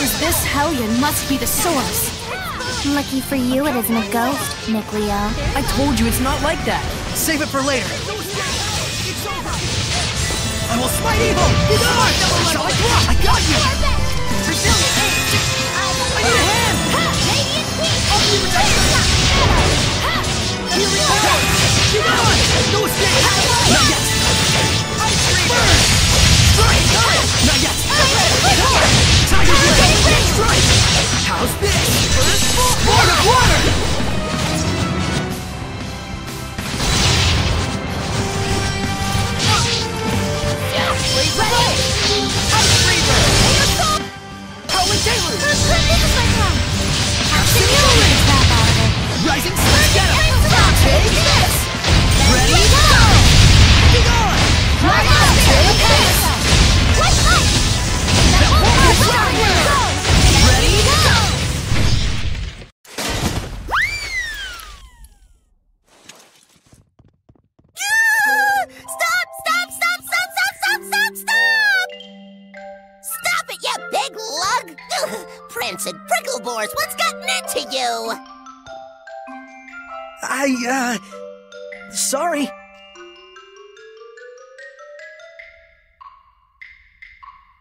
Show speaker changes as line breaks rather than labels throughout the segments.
suppose this hellion must be the source.
Lucky for you, it isn't a ghost, Nick Leo.
I told you it's not like that. Save it for later. I will smite evil! Be gone! I got you! Resilient age! I need a hand! I'll be protected! Here we go! Be gone! No escape! Not yet! Burn! Strike! Not yet! Tiger Blade! Strike! How's this? Lord of Water! Ice Freezer! Howling Deluge! Rising Sun! Get him! Take this! Ready? Go! Be gone! Take this! Ready? Go!
Stop it, you big lug! Prancing pricklebores, what's gotten into you?
Sorry.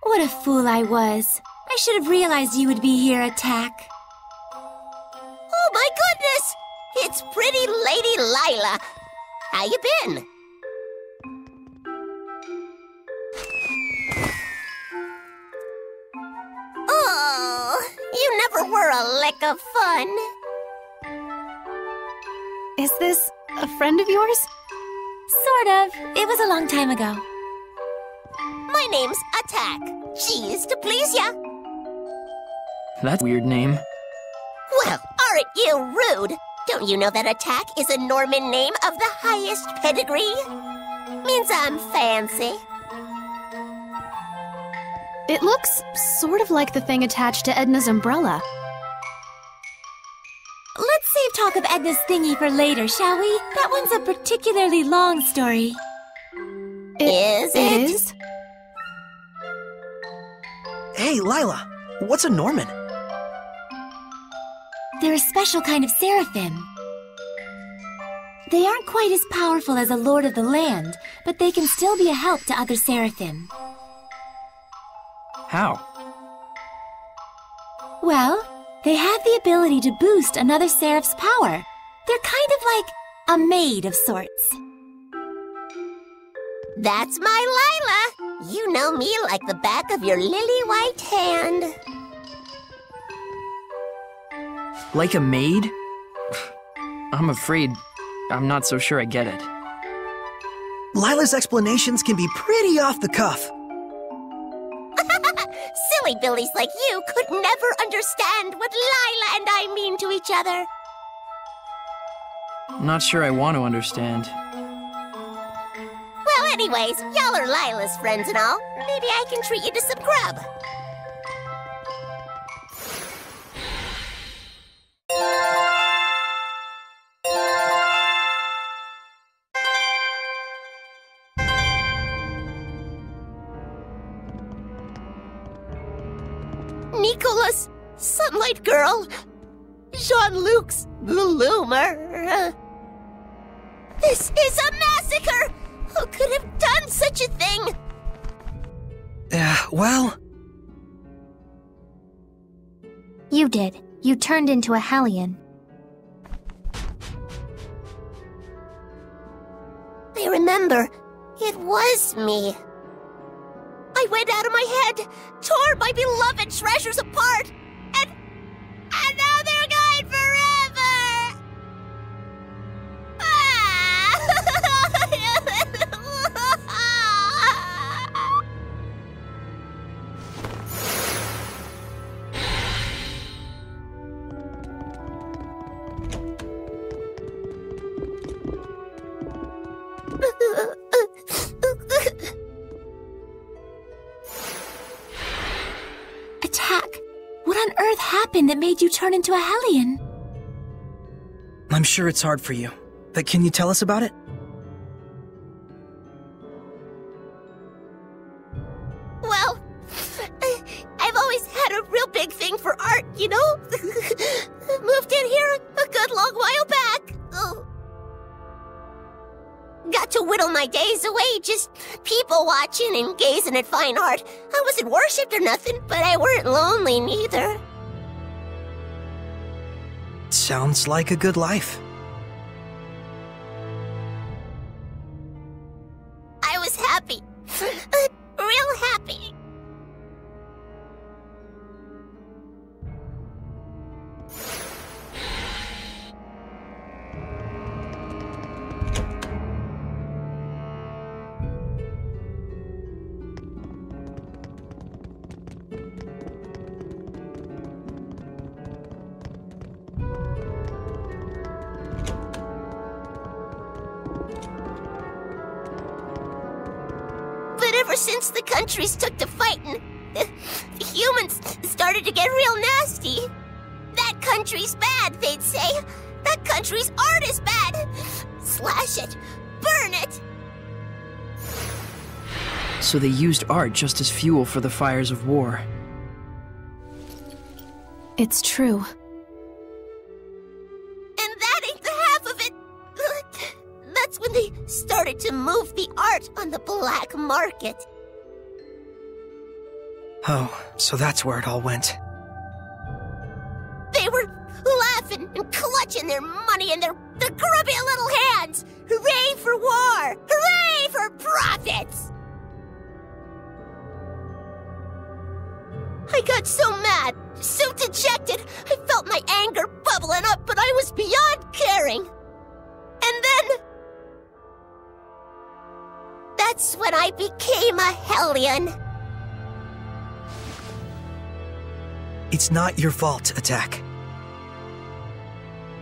What a fool I was. I should have realized you would be here, Attack.
Oh my goodness! It's pretty Lady Lailah. How you been? Oh, you never were a lick of fun.
Is this a friend of yours?
Sort of. It was a long time ago.
My name's Attack. Cheese to please ya.
That's a weird name.
Well, aren't you rude? Don't you know that Attack is a Norman name of the highest pedigree? Means I'm fancy.
It looks sort of like the thing attached to Edna's umbrella.
Let's save talk of Edna's thingy for later, shall we? That one's a particularly long story.
Is it?
It is?
Hey, Lailah, what's a Norman?
They're a special kind of seraphim. They aren't quite as powerful as a lord of the land, but they can still be a help to other seraphim.
How?
Well, they have the ability to boost another seraph's power. They're kind of like a maid of sorts.
That's my Lailah. You know me like the back of your lily-white hand.
Like a maid? I'm afraid I'm not so sure I get it. Lailah's explanations can be pretty off the cuff.
Silly billies like you could never understand what Lailah and I mean to each other.
Not sure I want to understand.
Well, anyways, y'all are Lailah's friends and all. Maybe I can treat you to some grub. Nicholas, Sunlight Girl, Jean-Luc's the Loomer. This is a massacre! Who could have done such a thing?
Well...
You did. You turned into a hellion.
I remember. It was me. I went out of my head, tore my beloved treasures apart, and now they're gone forever!
Attack! What on earth happened that made you turn into a hellion?
I'm sure it's hard for you, but can you tell us about it?
Well, I've always had a real big thing for art, you know? Moved in here a good long while back. Oh. Got to whittle my days away just people watching and gazing at fine art. I wasn't worshipped or nothing, but I weren't lonely neither.
Sounds like a good life.
I was happy. Real happy. Ever since the countries took to fighting, the humans started to get real nasty. That country's bad, they'd say. That country's art is bad. Slash it. Burn it.
So they used art just as fuel for the fires of war.
It's true.
And that ain't the half of it. That's when they started to move the art on the black market.
Oh, so that's where it all went.
They were laughing and clutching their money in their grubby little hands. Hooray for war! Hooray for profits! I got so mad, so dejected, I felt my anger bubbling up, but I was beyond caring. And then... that's when I became a hellion.
It's not your fault, Attack.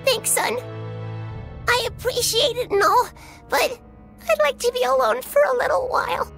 Thanks, son. I appreciate it and all, but I'd like to be alone for a little while.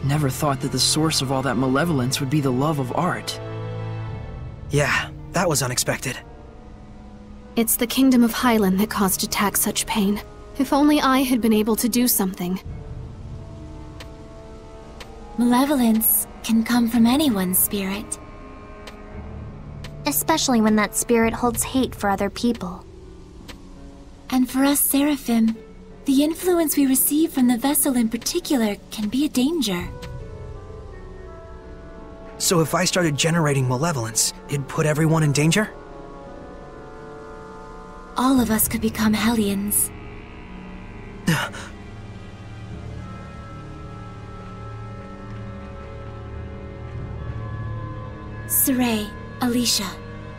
Never thought that the source of all that malevolence would be the love of art.
Yeah, that was unexpected.
It's the Kingdom of Highland that caused Attack such pain. If only I had been able to do something.
Malevolence can come from anyone's spirit.
Especially when that spirit holds hate for other people.
And for us Seraphim, the influence we receive from the vessel in particular can be a danger.
So if I started generating malevolence, it'd put everyone in danger?
All of us could become hellions. Saray, Alicia,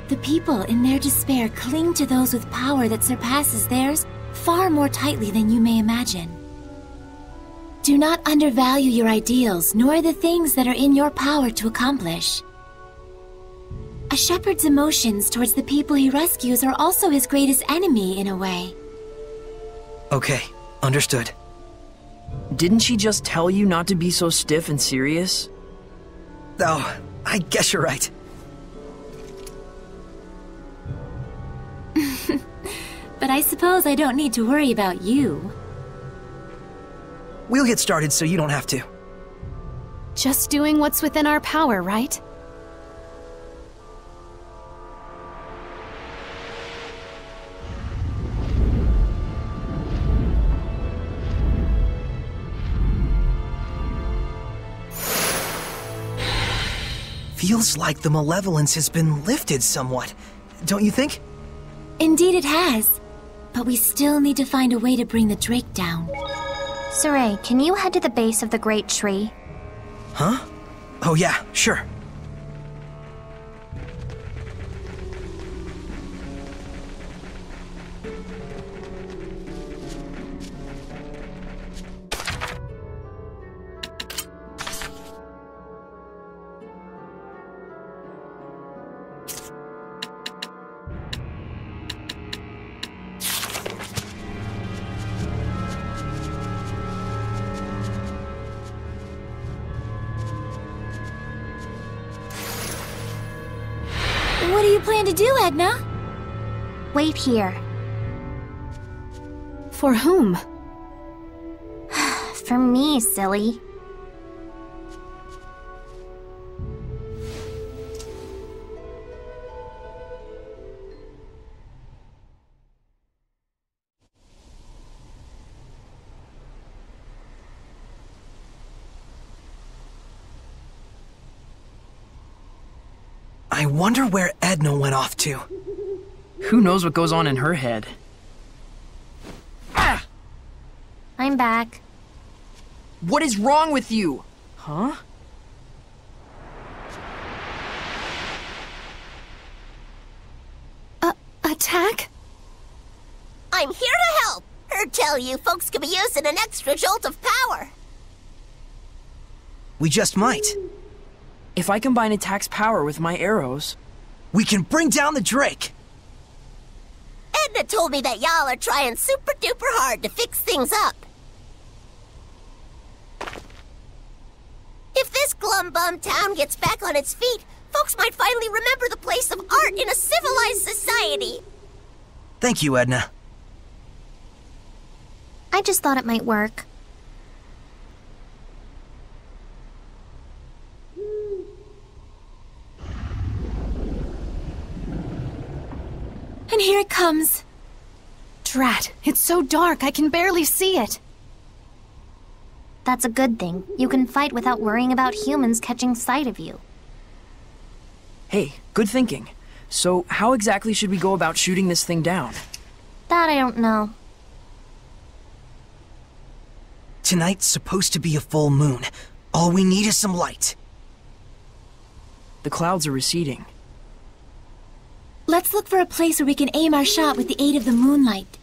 the people in their despair cling to those with power that surpasses theirs far more tightly than you may imagine. Do not undervalue your ideals, nor the things that are in your power to accomplish. A shepherd's emotions towards the people he rescues are also his greatest enemy, in a way.
Okay, understood.
Didn't she just tell you not to be so stiff and serious?
Oh, I guess you're right.
But I suppose I don't need to worry about you.
We'll get started so you don't have to.
Just doing what's within our power, right?
Feels like the malevolence has been lifted somewhat, don't you think?
Indeed it has. But we still need to find a way to bring the Drake down.
Saray, can you head to the base of the great tree?
Huh? Oh yeah, sure.
What do you plan to do, Edna?
Wait here.
For whom?
For me, silly.
I wonder where Edna went off to.
Who knows what goes on in her head? Ah!
I'm back.
What is wrong with you? Huh?
Attack?
I'm here to help. Heard tell you folks could be using an extra jolt of power.
We just might.
If I combine attack's power with my arrows...
We can bring down the Drake!
Edna told me that y'all are trying super duper hard to fix things up. If this glum bum town gets back on its feet, folks might finally remember the place of art in a civilized society.
Thank you, Edna.
I just thought it might work.
And here it comes.
Drat, it's so dark I can barely see it.
That's a good thing. You can fight without worrying about humans catching sight of you.
Hey, good thinking. So, how exactly should we go about shooting this thing down?
That I don't know.
Tonight's supposed to be a full moon. All we need is some light.
The clouds are receding.
Let's look for a place where we can aim our shot with the aid of the moonlight.